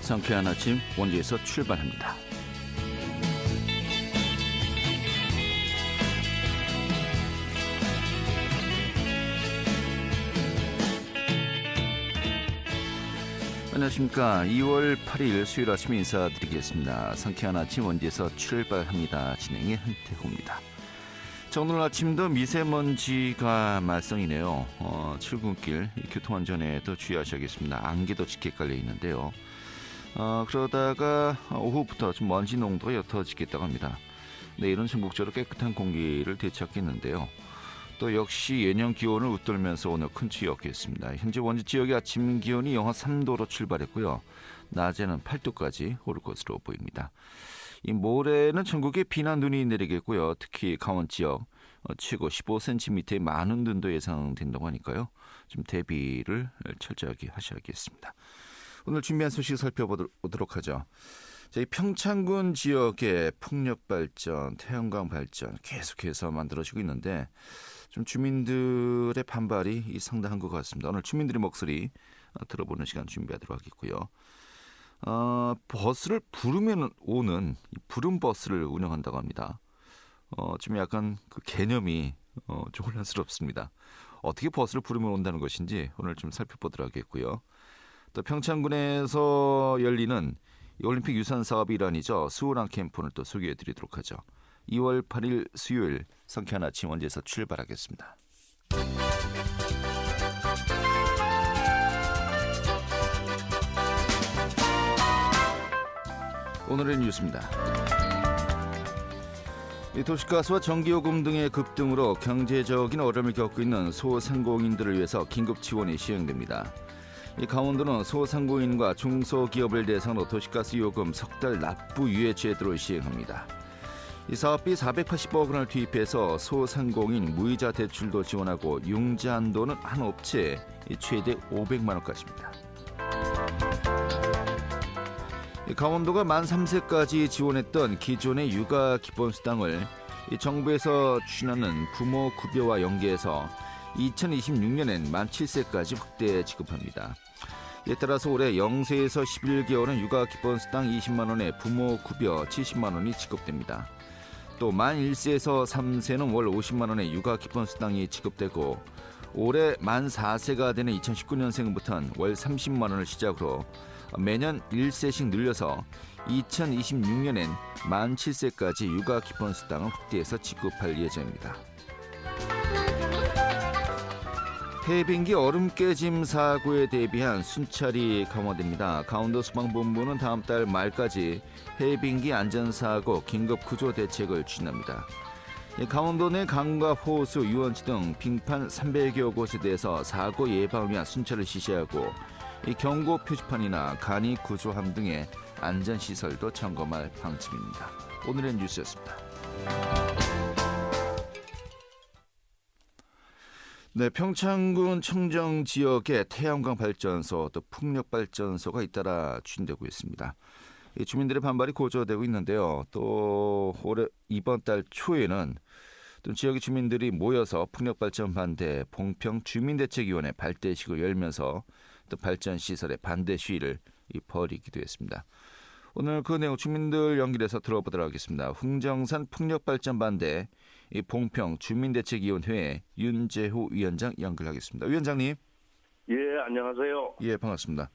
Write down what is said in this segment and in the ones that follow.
상쾌한 아침 원주에서 출발합니다. 안녕하십니까. 2월 8일 수요일 아침 인사드리겠습니다. 상쾌한 아침 원주에서 출발합니다. 진행의 한태호입니다. 자, 오늘 아침도 미세먼지가 말썽이네요. 출근길 교통안전에도 주의하셔야겠습니다. 안개도 짙게 깔려 있는데요. 그러다가 오후부터 좀 먼지 농도가 옅어지겠다고 합니다. 내일은 전국적으로 깨끗한 공기를 되찾겠는데요. 또 역시 예년 기온을 웃돌면서 오늘 큰 추위 없겠습니다. 현재 원주 지역의 아침 기온이 영하 3도로 출발했고요. 낮에는 8도까지 오를 것으로 보입니다. 이 모레는 전국에 비나 눈이 내리겠고요. 특히 강원 지역 최고 15cm의 많은 눈도 예상된다고 하니까요. 좀 대비를 철저하게 하셔야겠습니다. 오늘 준비한 소식 살펴보도록 하죠. 저희 평창군 지역의 풍력 발전, 태양광 발전 계속해서 만들어지고 있는데 좀 주민들의 반발이 상당한 것 같습니다. 오늘 주민들의 목소리 들어보는 시간 준비하도록 하겠고요. 버스를 부르면 오는 부름 버스를 운영한다고 합니다. 좀 약간 그 개념이 좀 혼란스럽습니다. 어떻게 버스를 부르면 온다는 것인지 오늘 좀 살펴보도록 하겠고요. 또 평창군에서 열리는 올림픽 유산 사업의 일환이죠. 수호랑 캠프를 또 소개해드리도록 하죠. 2월 8일 수요일 상쾌한 아침 원주에서 출발하겠습니다. 오늘의 뉴스입니다. 도시가스와 전기요금 등의 급등으로 경제적인 어려움을 겪고 있는 소상공인들을 위해서 긴급 지원이 시행됩니다. 강원도는 소상공인과 중소기업을 대상으로 도시가스 요금 석 달 납부 유예 제도를 시행합니다. 이 사업비 480억 원을 투입해서 소상공인 무이자 대출도 지원하고 융자 한도는 한 업체에 최대 500만 원까지입니다. 강원도가 만 3세까지 지원했던 기존의 육아 기본수당을 정부에서 추진하는 부모 급여와 연계해서 2026년엔 만 7세까지 확대 지급합니다. 이에 따라서 올해 0세에서 11개월은 육아 기본수당 20만 원에 부모 급여 70만 원이 지급됩니다. 또 만 1세에서 3세는 월 50만 원의 육아 기본수당이 지급되고 올해 만 4세가 되는 2019년생부터는 월 30만 원을 시작으로 매년 1세씩 늘려서 2026년엔 만 7세까지 육아 기본수당을 확대해서 지급할 예정입니다. 해빙기 얼음 깨짐 사고에 대비한 순찰이 강화됩니다. 강원도 소방본부는 다음 달 말까지 해빙기 안전사고 긴급구조 대책을 추진합니다. 강원도 내 강과 호수, 유원지 등 빙판 300여 곳에 대해서 사고 예방을 위한 순찰을 실시하고 경고 표지판이나 간이 구조함 등의 안전시설도 점검할 방침입니다. 오늘의 뉴스였습니다. 네, 평창군 청정 지역에 태양광 발전소 또 풍력 발전소가 잇따라 추진되고 있습니다. 주민들의 반발이 고조되고 있는데요. 또 올해 이번 달 초에는 또 지역의 주민들이 모여서 풍력 발전 반대 봉평 주민대책위원회 발대식을 열면서 또 발전 시설의 반대 시위를 벌이기도 했습니다. 오늘 그 내용 주민들 연결해서 들어보도록 하겠습니다. 흥정산 풍력발전 반대 봉평 주민대책위원회 윤재호 위원장 연결하겠습니다. 위원장님. 예, 안녕하세요. 예, 반갑습니다.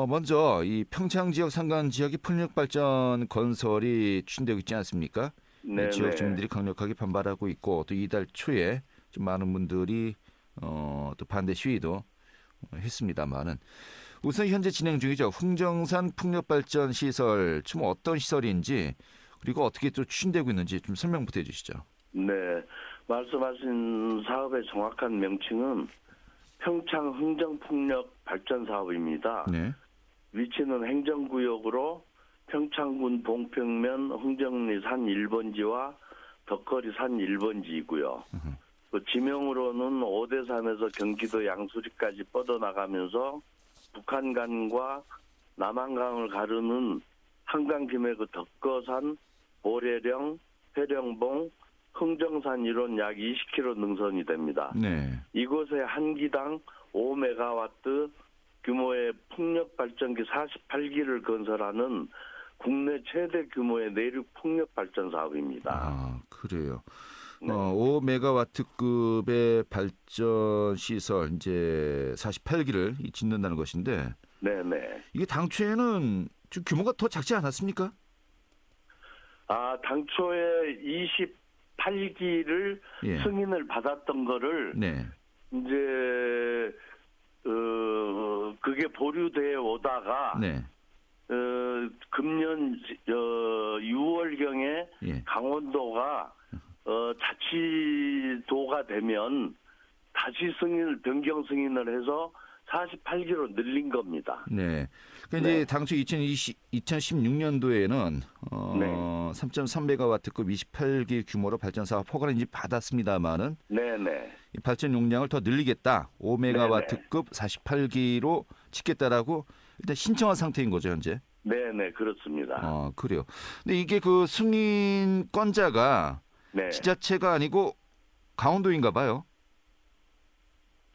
먼저 이 평창 지역 산간 지역이 풍력발전 건설이 추진되고 있지 않습니까? 네, 지역 주민들이 강력하게 반발하고 있고 또 이달 초에 좀 많은 분들이 또 반대 시위도 했습니다만은 우선 현재 진행 중이죠. 흥정산 풍력발전 시설 좀 어떤 시설인지 그리고 어떻게 또 추진되고 있는지 좀 설명부터 해주시죠. 네, 말씀하신 사업의 정확한 명칭은 평창 흥정풍력 발전 사업입니다. 네. 위치는 행정구역으로 평창군 봉평면 흥정리 산 1번지와 덕거리 산 1번지이고요. 그 지명으로는 오대산에서 경기도 양수리까지 뻗어나가면서 북한강과 남한강을 가르는 한강김의 그 덕거산, 보례령, 회령봉, 흥정산 이론 약 20km 능선이 됩니다. 네. 이곳에 한 기당 5메가와트 규모의 풍력 발전기 48기를 건설하는 국내 최대 규모의 내륙 풍력 발전 사업입니다. 아, 그래요. 네. 5메가와트급의 발전 시설 이제 48기를 짓는다는 것인데 네네. 이게 당초에는 좀 규모가 더 작지 않았습니까? 당초에 28기를 예. 승인을 받았던 거를 네. 이제 그게 보류되어 오다가 네. 금년 6월경에 예. 강원도가 자치도가 되면 다시 변경 승인을 해서 48기로 늘린 겁니다. 네. 그러니까 이제 당초 2016년도에는 네. 3.3메가와트급 28기 규모로 발전 사업 허가를 이제 받았습니다만은 네네. 발전 용량을 더 늘리겠다. 5메가와트급 48기로 짓겠다라고 일단 신청한 상태인 거죠, 현재. 네네, 그렇습니다. 그래요. 근데 이게 그 승인권자가 네. 지자체가 아니고 강원도인가 봐요.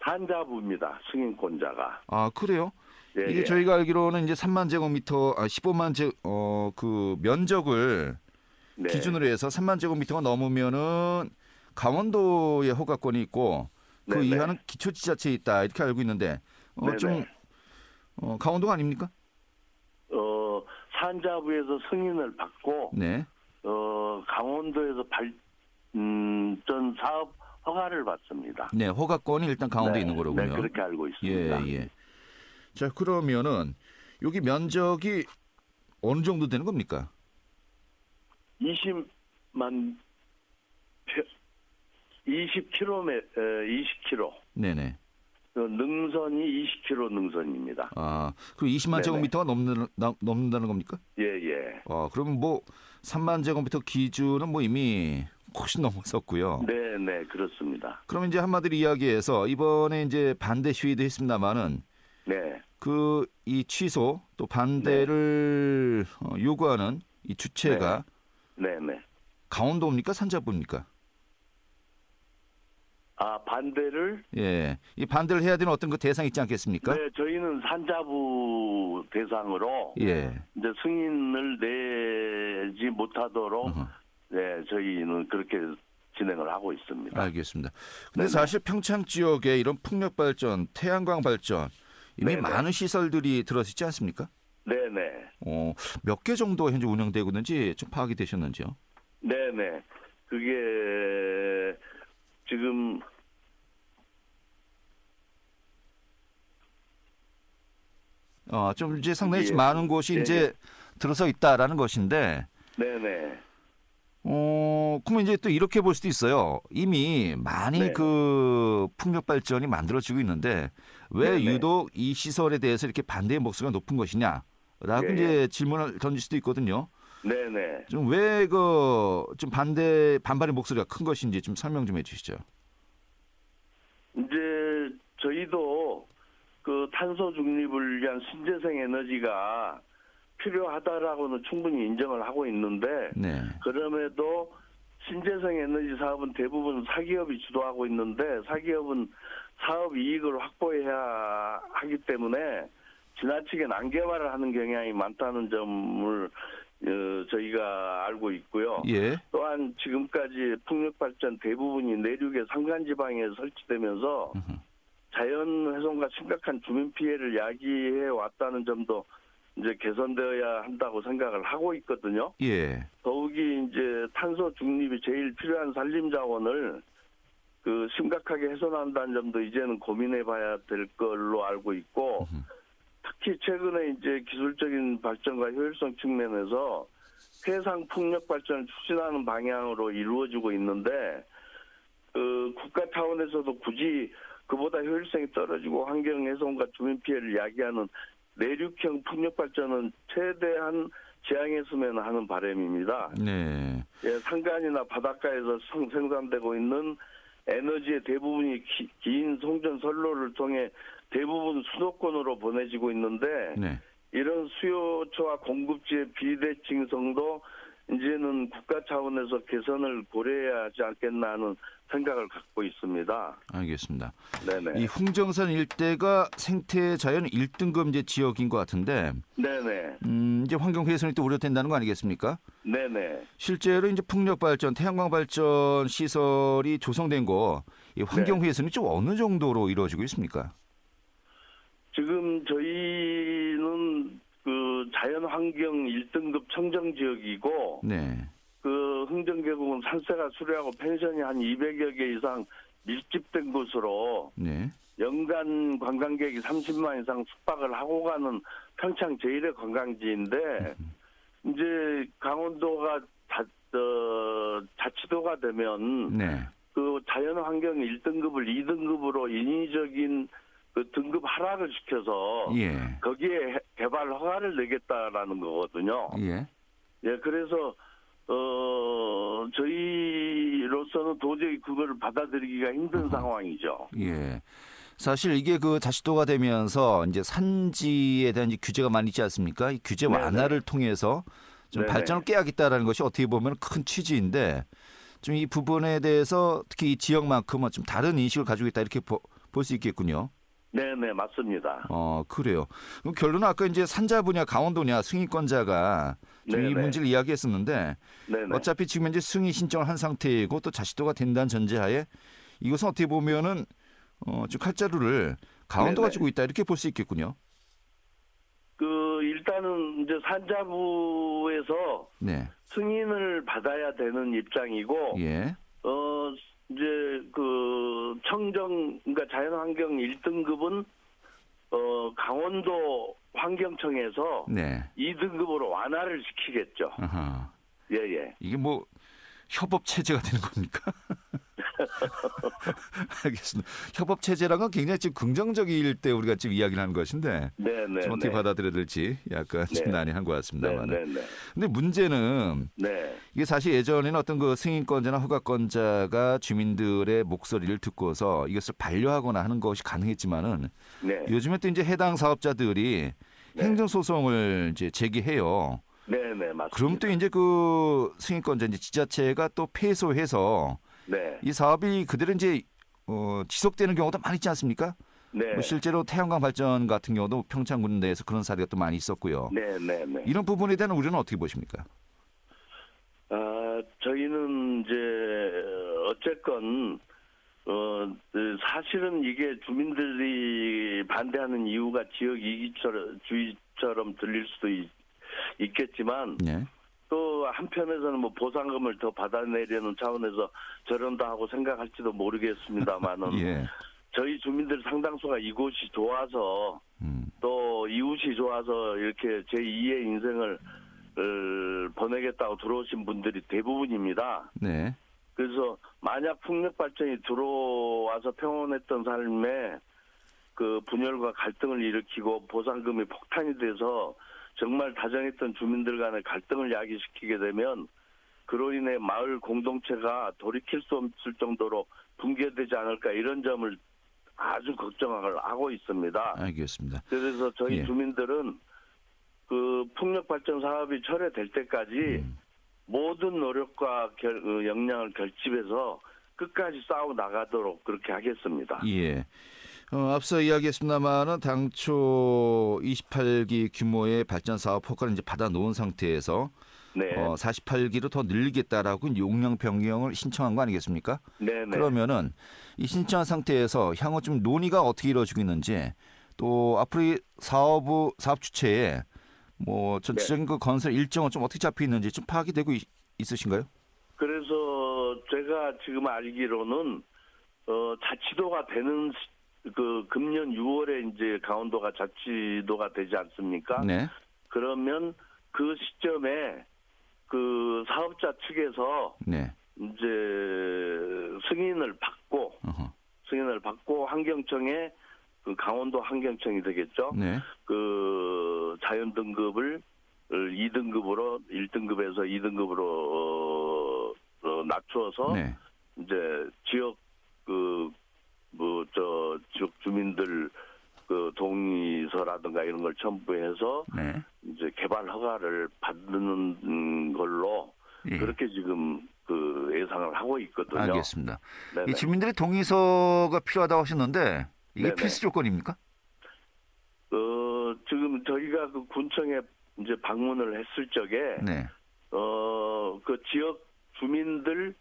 산자부입니다, 승인권자가. 아, 그래요? 예, 이게 예. 저희가 알기로는 이제 3만 제곱미터, 15만 그 면적을 네. 기준으로 해서 3만 제곱미터가 넘으면은 강원도의 허가권이 있고 그 네네. 이하는 기초지자체에 있다 이렇게 알고 있는데 좀 강원도가 아닙니까? 산자부에서 승인을 받고 네. 강원도에서 발전 사업 허가를 받습니다. 네, 허가권이 일단 강원도에 있는 거로군요. 네, 그렇게 알고 있습니다. 예. 자, 그러면은 여기 면적이 어느 정도 되는 겁니까? 20만 20km, 20km. 네네. 능선이 20km 능선입니다. 그 20만 네네. 제곱미터가 넘는다는 겁니까? 예. 그러면 뭐 3만 제곱미터 기준은 뭐 이미 훨씬 넘었었고요. 네, 그렇습니다. 그럼 이제 한마디로 이야기해서 이번에 이제 반대 시위도 했습니다만은 네. 그 이 취소 또 반대를 요구하는 이 주체가 네. 강원도입니까? 산자부입니까? 반대를? 예. 이 반대를 해야 되는 어떤 그 대상이 있지 않겠습니까? 네, 저희는 산자부 대상으로 예. 이제 승인을 내지 못하도록 네, 저희는 그렇게 진행을 하고 있습니다. 알겠습니다. 근데 네네. 사실 평창 지역에 이런 풍력 발전, 태양광 발전 이미 네네. 많은 시설들이 들어있지 않습니까? 네네. 몇 개 정도 현재 운영되고 있는지 좀 파악이 되셨는지요? 네네. 그게 지금 좀 이제 상당히 예. 많은 곳이 이제 들어서 있다라는 것인데, 네네. 그러면 이제 또 이렇게 볼 수도 있어요. 이미 많이 네. 그 풍력 발전이 만들어지고 있는데 왜 네네. 유독 이 시설에 대해서 이렇게 반대의 목소리가 높은 것이냐라고 예. 이제 질문을 던질 수도 있거든요. 네네. 좀 왜 좀 반발의 목소리가 큰 것인지 좀 설명 좀 해주시죠. 이제 저희도 그 탄소 중립을 위한 신재생 에너지가 필요하다라고는 충분히 인정을 하고 있는데 네. 그럼에도 신재생 에너지 사업은 대부분 사기업이 주도하고 있는데 사기업은 사업 이익을 확보해야 하기 때문에 지나치게 난개발을 하는 경향이 많다는 점을 저희가 알고 있고요. 예. 또한 지금까지 풍력발전 대부분이 내륙의 산간지방에 설치되면서 자연 훼손과 심각한 주민 피해를 야기해 왔다는 점도 이제 개선되어야 한다고 생각을 하고 있거든요. 예. 더욱이 이제 탄소 중립이 제일 필요한 산림 자원을 그 심각하게 훼손한다는 점도 이제는 고민해봐야 될 걸로 알고 있고 특히 최근에 이제 기술적인 발전과 효율성 측면에서 해상 풍력 발전을 추진하는 방향으로 이루어지고 있는데 그 국가 차원에서도 굳이 그보다 효율성이 떨어지고 환경 훼손과 주민 피해를 야기하는 내륙형 풍력 발전은 최대한 지양했으면 하는 바람입니다. 네. 예, 산간이나 바닷가에서 생산되고 있는 에너지의 대부분이 긴 송전 선로를 통해 대부분 수도권으로 보내지고 있는데 네. 이런 수요처와 공급지의 비대칭성도 이제는 국가 차원에서 개선을 고려해야 하지 않겠나 하는 생각을 갖고 있습니다. 알겠습니다. 네네. 이 흥정산 일대가 생태 자연 1등급 이제 지역인 것 같은데, 네네. 이제 환경 훼손이 또 우려된다는 거 아니겠습니까? 네네. 실제로 이제 풍력 발전, 태양광 발전 시설이 조성된 거, 이 환경 훼손이 좀 어느 정도로 이루어지고 있습니까? 지금 저희는 그 자연환경 1등급 청정지역이고 네. 그 흥정계곡은 산세가 수려하고 펜션이 한 200여 개 이상 밀집된 곳으로 네. 연간 관광객이 30만 이상 숙박을 하고 가는 평창 제1의 관광지인데 이제 강원도가 자치도가 되면 네. 그 자연환경 1등급을 2등급으로 인위적인 그 등급 하락을 시켜서 예. 거기에 개발 허가를 내겠다라는 거거든요. 예. 예, 그래서 저희로서는 도저히 그걸 받아들이기가 힘든 상황이죠. 예. 사실 이게 그 자치도가 되면서 이제 산지에 대한 이제 규제가 많이 있지 않습니까? 이 규제 네네. 완화를 통해서 좀 네네. 발전을 깨야겠다라는 것이 어떻게 보면 큰 취지인데 좀 이 부분에 대해서 특히 이 지역만큼은 좀 다른 인식을 가지고 있다 이렇게 볼 수 있겠군요. 네네, 맞습니다. 그래요. 그럼 결론은 아까 이제 산자부냐 강원도냐 승인권자가 좀 이 네네. 문제를 이야기했었는데 네네. 어차피 지금 현재 승인 신청을 한 상태이고 또 자치도가 된다는 전제하에 이것은 어떻게 보면은 좀 칼자루를 강원도가 네네. 쥐고 있다 이렇게 볼 수 있겠군요. 일단은 이제 산자부에서 네. 승인을 받아야 되는 입장이고, 예. 이제 그 그러니까 자연환경 1등급은 강원도 환경청에서 네. 2등급으로 완화를 시키겠죠. 아하. 예예. 이게 뭐 협업 체제가 되는 겁니까? 알겠습니다. 협업 체제란 건 굉장히 지금 긍정적일 때 우리가 지금 이야기를 하는 것인데 네네. 좀 어떻게 받아들여야 될지 약간 좀 네. 난해한 것 같습니다만. 네네. 근데 문제는 네. 이게 사실 예전에는 어떤 그 승인권자나 허가권자가 주민들의 목소리를 듣고서 이것을 반려하거나 하는 것이 가능했지만은 네. 요즘에 또 이제 해당 사업자들이 네. 행정소송을 이제 제기해요. 네네, 맞습니다. 그럼 또 이제 그 승인권자 이제 지자체가 또 패소해서 네. 이 사업이 그대로 이제 지속되는 경우도 많이 있지 않습니까? 네. 뭐 실제로 태양광 발전 같은 경우도 평창군 내에서 그런 사례가 또 많이 있었고요. 네네네. 이런 부분에 대한 우려는 어떻게 보십니까? 저희는 이제 어쨌건 사실은 이게 주민들이 반대하는 이유가 지역 이기주의처럼 들릴 수도 있겠지만 네. 또 한편에서는 뭐 보상금을 더 받아내려는 차원에서 저런다 하고 생각할지도 모르겠습니다만은 예. 저희 주민들 상당수가 이곳이 좋아서 또 이웃이 좋아서 이렇게 제2의 인생을 보내겠다고 들어오신 분들이 대부분입니다. 네. 그래서 만약 풍력 발전이 들어와서 평온했던 삶에 그 분열과 갈등을 일으키고 보상금이 폭탄이 돼서 정말 다정했던 주민들 간의 갈등을 야기시키게 되면 그로 인해 마을 공동체가 돌이킬 수 없을 정도로 붕괴되지 않을까 이런 점을 아주 걱정을 하고 있습니다. 알겠습니다. 그래서 저희 예. 주민들은 그 풍력 발전 사업이 철회될 때까지 모든 노력과 역량을 결집해서 끝까지 싸워 나가도록 그렇게 하겠습니다. 예. 앞서 이야기했습니다만은 당초 28기 규모의 발전 사업 허가를 이제 받아 놓은 상태에서 네. 48기로 더 늘리겠다라고 용량 변경을 신청한 거 아니겠습니까? 네네. 그러면은 이 신청한 상태에서 향후 좀 논의가 어떻게 이루어지고 있는지 또 앞으로 이 사업 주체에 뭐 전체적인 그 건설 일정은 좀 어떻게 잡혀 있는지 좀 파악이 되고 있으신가요? 그래서 제가 지금 알기로는 자치도가 되는 그 금년 6월에 이제 강원도가 자치도가 되지 않습니까? 네. 그러면 그 시점에 그 사업자 측에서 네. 이제 승인을 받고 환경청에 그 강원도 환경청이 되겠죠. 네. 그 자연 등급을 2등급으로 1등급에서 2등급으로 낮추어서 네. 이제 지역 지역 주민들 그 동의서라든가 이런 걸 첨부해서 네. 이제 이제 개발 허가를 받는 걸로 예. 그렇게 지금 그 예상을 하고 있거든요. 알겠습니다. 네네. 이 주민들의 동의서가 필요하다고 하셨는데 이게 네네. 필수 조건입니까? 지금 저희가 그 군청에 이제 방문을 했을 적에 네. 그 지역 주민들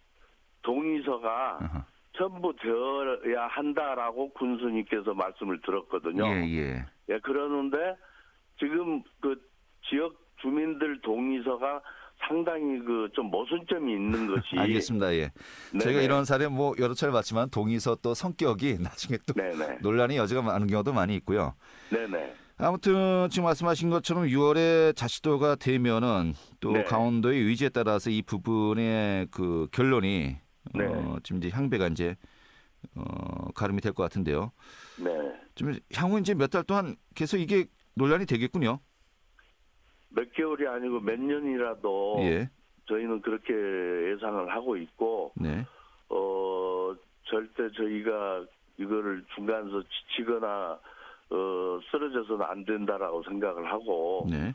동의서가 어허. 전부 되어야 한다라고 군수님께서 말씀을 들었거든요. 예. 예, 그러는데 지금 그 지역 주민들 동의서가 상당히 그 좀 모순점이 있는 것이. 알겠습니다. 예. 네네. 저희가 이런 사례 뭐 여러 차례 봤지만 동의서 또 성격이 나중에 또 네네. 논란의 여지가 많은 경우도 많이 있고요. 네네. 아무튼 지금 말씀하신 것처럼 6월에 자치도가 되면은 또 네. 강원도의 의지에 따라서 이 부분의 그 결론이 네. 지금 이제 향배가 이제 가름이 될 것 같은데요. 네. 좀 향후 이제 몇 달 동안 계속 이게 논란이 되겠군요. 몇 개월이 아니고 몇 년이라도 예. 저희는 그렇게 예상을 하고 있고, 네. 절대 저희가 이거를 중간에서 지치거나 쓰러져서는 안 된다라고 생각을 하고, 네.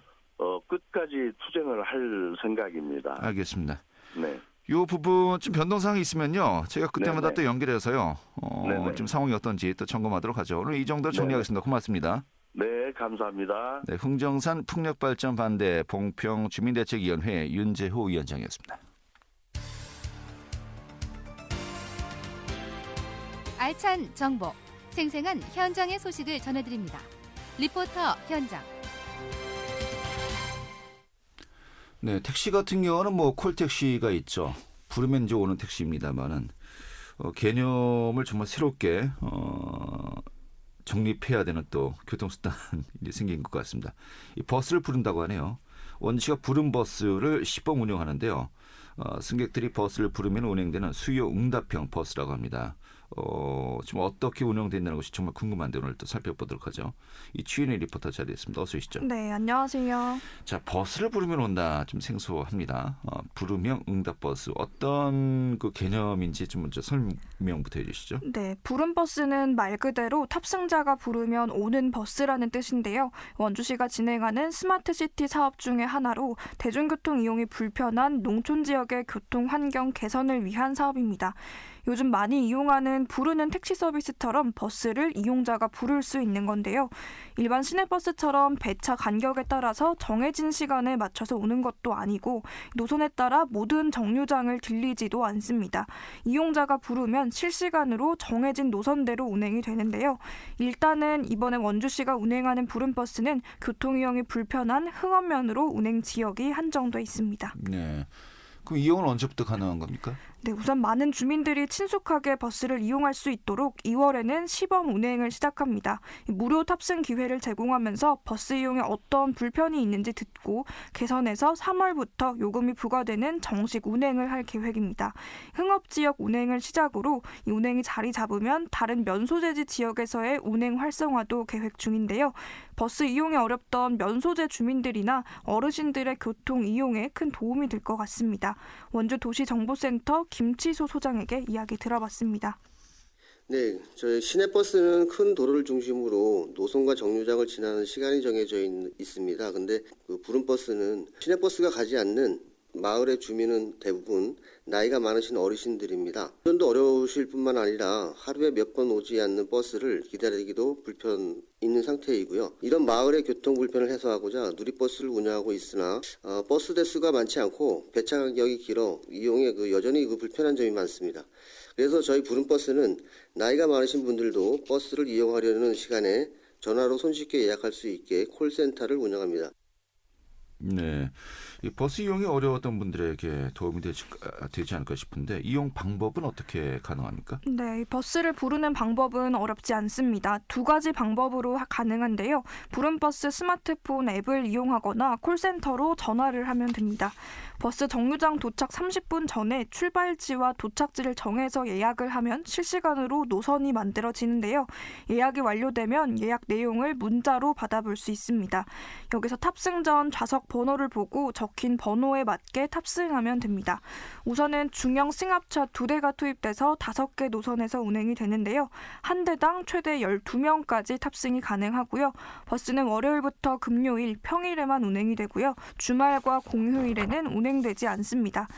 끝까지 투쟁을 할 생각입니다. 알겠습니다. 네. 이 부분 좀 변동사항이 있으면요. 제가 그때마다 네네. 또 연결해서요. 네네. 좀 상황이 어떤지 또 점검하도록 하죠. 오늘 이 정도 정리하겠습니다. 고맙습니다. 네, 감사합니다. 네, 흥정산 풍력발전 반대 봉평 주민대책위원회 윤재호 위원장이었습니다. 알찬 정보, 생생한 현장의 소식을 전해드립니다. 리포터 현장. 네, 택시 같은 경우는 뭐 콜택시가 있죠. 부르면 이제 오는 택시입니다만은 개념을 정말 새롭게 정립해야 되는 또 교통수단이 생긴 것 같습니다. 이 버스를 부른다고 하네요. 원주시가 부른 버스를 시범 운영하는데요. 승객들이 버스를 부르면 운행되는 수요 응답형 버스라고 합니다. 지금 어떻게 운영된다는 것이 정말 궁금한데 오늘 또 살펴보도록 하죠. 이 취인의 리포터 자리했습니다. 어서 오시죠. 네, 안녕하세요. 자, 버스를 부르면 온다. 좀 생소합니다. 부르면 응답 버스. 어떤 그 개념인지 좀 먼저 설명부터 해주시죠. 네, 부른 버스는 말 그대로 탑승자가 부르면 오는 버스라는 뜻인데요. 원주시가 진행하는 스마트시티 사업 중의 하나로 대중교통 이용이 불편한 농촌 지역의 교통 환경 개선을 위한 사업입니다. 요즘 많이 이용하는 부르는 택시 서비스처럼 버스를 이용자가 부를 수 있는 건데요. 일반 시내버스처럼 배차 간격에 따라서 정해진 시간에 맞춰서 오는 것도 아니고 노선에 따라 모든 정류장을 들리지도 않습니다. 이용자가 부르면 실시간으로 정해진 노선대로 운행이 되는데요. 일단은 이번에 원주시가 운행하는 부른 버스는 교통 이용이 불편한 흥원면으로 운행 지역이 한정돼 있습니다. 네. 그럼 이용은 언제부터 가능한 겁니까? 네, 우선 많은 주민들이 친숙하게 버스를 이용할 수 있도록 2월에는 시범 운행을 시작합니다. 무료 탑승 기회를 제공하면서 버스 이용에 어떤 불편이 있는지 듣고 개선해서 3월부터 요금이 부과되는 정식 운행을 할 계획입니다. 흥업지역 운행을 시작으로 이 운행이 자리 잡으면 다른 면소재지 지역에서의 운행 활성화도 계획 중인데요. 버스 이용이 어렵던 면소재 주민들이나 어르신들의 교통 이용에 큰 도움이 될 것 같습니다. 원주도시정보센터 김치소 소장에게 이야기 들어봤습니다. 네, 저희 시내버스는 큰 도로를 중심으로 노선과 정류장을 지나는 시간이 정해져 있습니다. 근데 그 부른 버스는 시내버스가 가지 않는 마을의 주민은 대부분 나이가 많으신 어르신들입니다. 운전도 어려우실 뿐만 아니라 하루에 몇 번 오지 않는 버스를 기다리기도 불편 있는 상태이고요. 이런 마을의 교통 불편을 해소하고자 누리버스를 운영하고 있으나 버스 대수가 많지 않고 배차 간격이 길어 이용에 여전히 불편한 점이 많습니다. 그래서 저희 부른 버스는 나이가 많으신 분들도 버스를 이용하려는 시간에 전화로 손쉽게 예약할 수 있게 콜센터를 운영합니다. 네, 이 버스 이용이 어려웠던 분들에게 도움이 되지 않을까 싶은데 이용 방법은 어떻게 가능합니까? 네, 버스를 부르는 방법은 어렵지 않습니다. 두 가지 방법으로 가능한데요. 부른 버스 스마트폰 앱을 이용하거나 콜센터로 전화를 하면 됩니다. 버스 정류장 도착 30분 전에 출발지와 도착지를 정해서 예약을 하면 실시간으로 노선이 만들어지는데요. 예약이 완료되면 예약 내용을 문자로 받아볼 수 있습니다. 여기서 탑승 전 좌석 번호를 보고 적힌 번호에 맞게 탑승하면 됩니다. 우선은 중형 승합차 2대가 투입돼서 5개 노선에서 운행이 되는데요. 한 대당 최대 12명까지 탑승이 가능하고요. 버스는 월요일부터 금요일, 평일에만 운행이 되고요. 주말과 공휴일에는 운행되지 않습니다.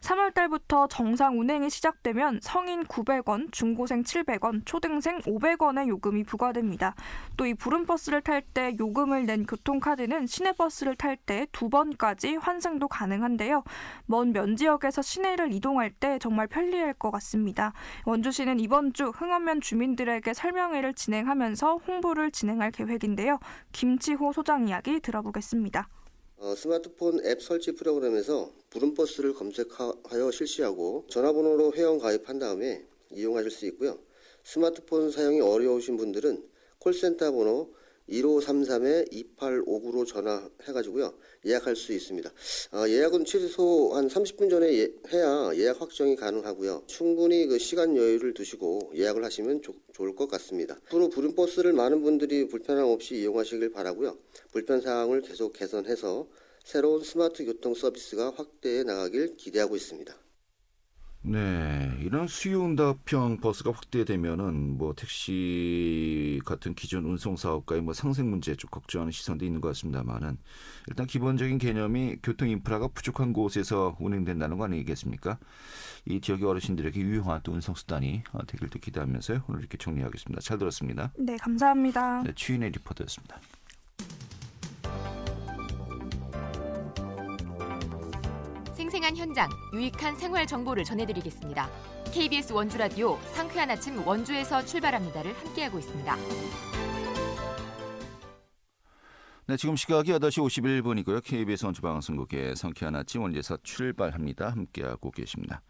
3월 달부터 정상 운행이 시작되면 성인 900원, 중고생 700원, 초등생 500원의 요금이 부과됩니다. 또 이 부름버스를 탈 때 요금을 낸 교통카드는 시내버스를 탈 때 2번까지 환승도 가능한데요. 먼 면지역에서 시내를 이동할 때 정말 편리할 것 같습니다. 원주시는 이번 주 흥원면 주민들에게 설명회를 진행하면서 홍보를 진행할 계획인데요. 김치호 소장 이야기 들어보겠습니다. 스마트폰 앱 설치 프로그램에서 부름버스를 검색하여 실시하고 전화번호로 회원 가입한 다음에 이용하실 수 있고요. 스마트폰 사용이 어려우신 분들은 콜센터 번호 1533-2859로 전화해가지고요. 예약할 수 있습니다. 예약은 최소 한 30분 전에 해야 예약 확정이 가능하고요. 충분히 그 시간 여유를 두시고 예약을 하시면 좋을 것 같습니다. 앞으로 부름버스를 많은 분들이 불편함 없이 이용하시길 바라고요. 불편사항을 계속 개선해서 새로운 스마트 교통 서비스가 확대해 나가길 기대하고 있습니다. 네, 이런 수요응답형 버스가 확대되면은 뭐 택시 같은 기존 운송 사업가의 뭐 상생 문제 좀 걱정하는 시선도 있는 것 같습니다만은 일단 기본적인 개념이 교통 인프라가 부족한 곳에서 운행된다는 거 아니겠습니까? 이 지역의 어르신들에게 유용한 또 운송 수단이 되길 또 기대하면서요. 오늘 이렇게 정리하겠습니다. 잘 들었습니다. 네, 감사합니다. 네, 추인의 리포터였습니다. 생생한 현장, 유익한 생활 정보를 전해드리겠습니다. KBS 원주라디오 상쾌한 아침 원주에서 출발합니다를 함께하고 있습니다. 네, 지금 시각이 8시 51분이고요. KBS 원주방송국의 상쾌한 아침 원주에서 출발합니다. 함께하고 계십니다.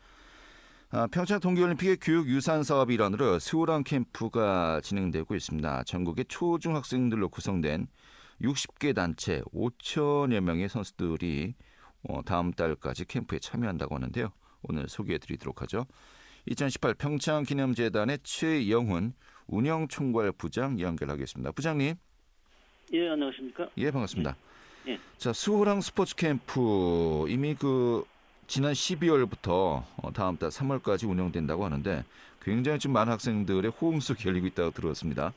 평창 동계올림픽의 교육유산 사업 일환으로 수호랑 캠프가 진행되고 있습니다. 전국의 초중학생들로 구성된 60개 단체 5천여 명의 선수들이 다음 달까지 캠프에 참여한다고 하는데요. 오늘 소개해드리도록 하죠. 2018 평창기념재단의 최영훈 운영총괄 부장 연결하겠습니다. 부장님. 예, 안녕하십니까? 예, 반갑습니다. 예. 자, 수호랑 스포츠 캠프 이미 지난 12월부터 다음 달 3월까지 운영된다고 하는데 굉장히 좀 많은 학생들의 호응 속에 열리고 있다고 들었습니다.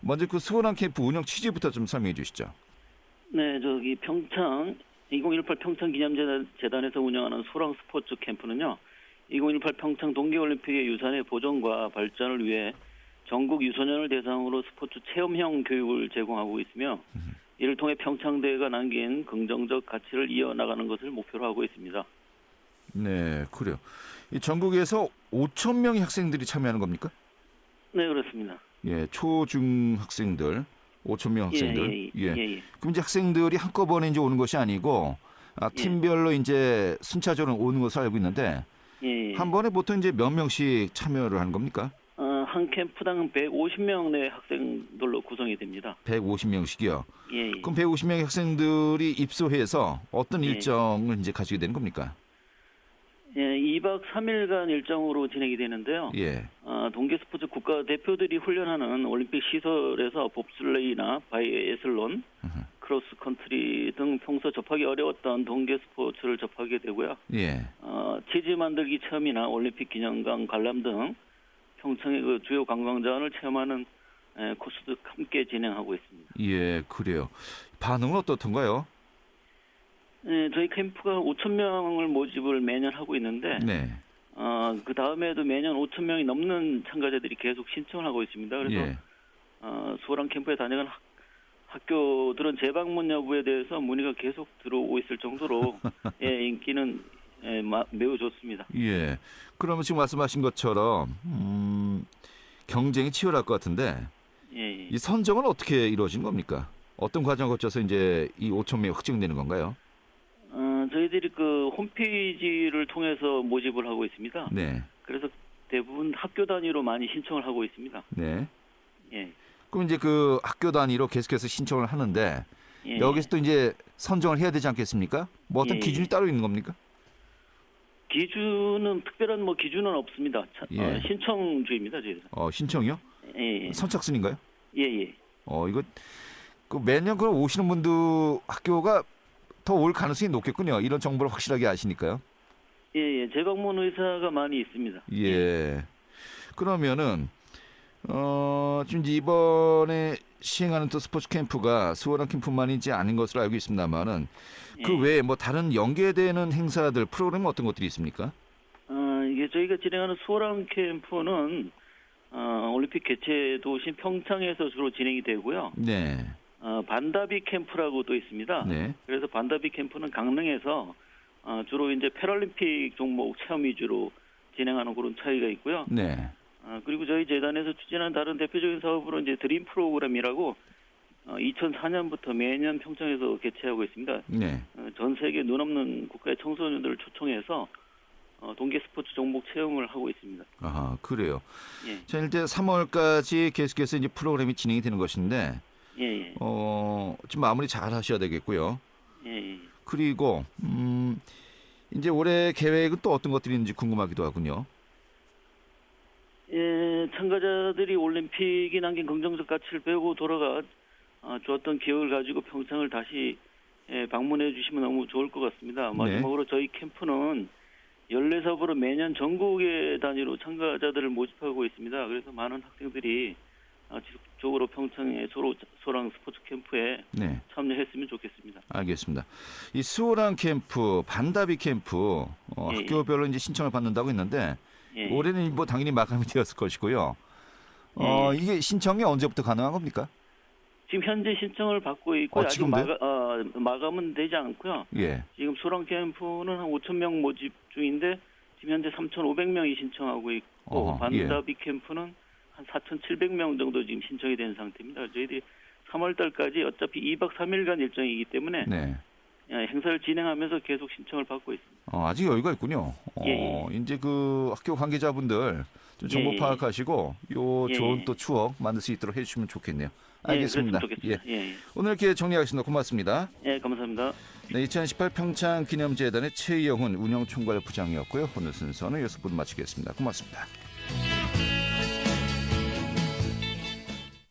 먼저 그 수호랑 캠프 운영 취지부터 좀 설명해 주시죠. 네, 평창 2018 평창기념재단에서 운영하는 수호랑 스포츠 캠프는요. 2018 평창 동계올림픽의 유산의 보존과 발전을 위해 전국 유소년을 대상으로 스포츠 체험형 교육을 제공하고 있으며 이를 통해 평창대회가 남긴 긍정적 가치를 이어나가는 것을 목표로 하고 있습니다. 네, 그래요. 이 전국에서 5천 명의 학생들이 참여하는 겁니까? 네, 그렇습니다. 예, 초중 학생들 5천 명 학생들. 예. 그럼 이제 학생들이 한꺼번에 이제 오는 것이 아니고 팀별로 이제 순차적으로 오는 것을 알고 있는데 한 번에 보통 이제 몇 명씩 참여를 하는 겁니까? 한 캠프당 150명 내 학생들로 구성이 됩니다. 150명씩이요. 예. 그럼 150명의 학생들이 입소해서 어떤 일정을 이제 가지게 되는 겁니까? 예, 2박 3일간 일정으로 진행이 되는데요. 예. 동계 스포츠 국가 대표들이 훈련하는 올림픽 시설에서 봅슬레이나 바이애슬론, 크로스 컨트리 등 평소 접하기 어려웠던 동계 스포츠를 접하게 되고요. 예. 치즈 만들기 체험이나 올림픽 기념관 관람 등 평창의 그 주요 관광자원을 체험하는 코스도 함께 진행하고 있습니다. 예, 그래요. 반응은 어떻던가요? 네, 저희 캠프가 5천 명을 모집을 매년 하고 있는데, 네. 그 다음에도 매년 5천 명이 넘는 참가자들이 계속 신청을 하고 있습니다. 그래서 예. 수호랑 캠프에 다니는 학교들은 재방문 여부에 대해서 문의가 계속 들어오고 있을 정도로 인기는 매우 좋습니다. 예. 그러면 지금 말씀하신 것처럼 경쟁이 치열할 것 같은데 이 선정은 어떻게 이루어진 겁니까? 어떤 과정을 거쳐서 이제 이 5천 명이 확정되는 건가요? 저희들이 그 홈페이지를 통해서 모집을 하고 있습니다. 네. 그래서 대부분 학교 단위로 많이 신청을 하고 있습니다. 네. 예. 그럼 이제 그 학교 단위로 계속해서 신청을 하는데 여기서 또 이제 선정을 해야 되지 않겠습니까? 뭐 어떤 기준이 따로 있는 겁니까? 기준은 특별한 기준은 없습니다. 예. 신청주의입니다, 저희들. 신청이요? 예. 선착순인가요? 예. 이거 매년 오시는 분들 학교가 더 올 가능성이 높겠군요. 이런 정보를 확실하게 아시니까요. 예. 재방문 의사가 많이 있습니다. 예. 그러면은 지금 이번에 시행하는 또 스포츠 캠프가 수월한 캠프만이지 아닌 것으로 알고 있습니다만은 그 외에 다른 연계되는 행사들 프로그램 어떤 것들이 있습니까? 이게 저희가 진행하는 수월한 캠프는 올림픽 개최 도시 평창에서 주로 진행이 되고요. 네. 반다비 캠프라고 또 있습니다. 네. 그래서 반다비 캠프는 강릉에서 주로 이제 패럴림픽 종목 체험 위주로 진행하는 그런 차이가 있고요. 네. 그리고 저희 재단에서 추진한 다른 대표적인 사업으로 이제 드림 프로그램이라고 2004년부터 매년 평창에서 개최하고 있습니다. 네. 전 세계 눈 없는 국가의 청소년들을 초청해서 동계 스포츠 종목 체험을 하고 있습니다. 아, 그래요. 예. 자, 일단 3월까지 계속해서 이제 프로그램이 진행이 되는 것인데, 예. 지금 마무리 잘 하셔야 되겠고요. 예. 그리고 이제 올해 계획은 또 어떤 것들이 있는지 궁금하기도 하군요. 예, 참가자들이 올림픽이 남긴 긍정적 가치를 배우고 돌아가 좋았던 기억을 가지고 평창을 다시 방문해 주시면 너무 좋을 것 같습니다. 마지막으로 저희 캠프는 14사업으로 매년 전국의 단위로 참가자들을 모집하고 있습니다. 그래서 많은 학생들이 지속적으로 평창의 소랑 스포츠 캠프에 참여했으면 좋겠습니다. 알겠습니다. 이 수호랑 캠프, 반다비 캠프 학교별로 이제 신청을 받는다고 했는데 올해는 당연히 마감이 되었을 것이고요. 이게 신청이 언제부터 가능한 겁니까? 지금 현재 신청을 받고 있고 아직 마감은 되지 않고요. 예. 지금 소랑 캠프는 한 5,000명 모집 중인데 지금 현재 3,500명이 신청하고 있고 반다비 캠프는 한 4,700명 정도 지금 신청이 된 상태입니다. 저희들이 3월 달까지 어차피 2박 3일간 일정이기 때문에 행사를 진행하면서 계속 신청을 받고 있습니다. 아직 여유가 있군요. 이제 그 학교 관계자분들 좀 정보 파악하시고 좋은 또 추억 만들 수 있도록 해주시면 좋겠네요. 알겠습니다. 오늘 이렇게 정리하겠습니다. 고맙습니다. 감사합니다. 2018 평창 기념재단의 최영훈 운영총괄 부장이었고요. 오늘 순서는 여기서 모두 마치겠습니다. 고맙습니다.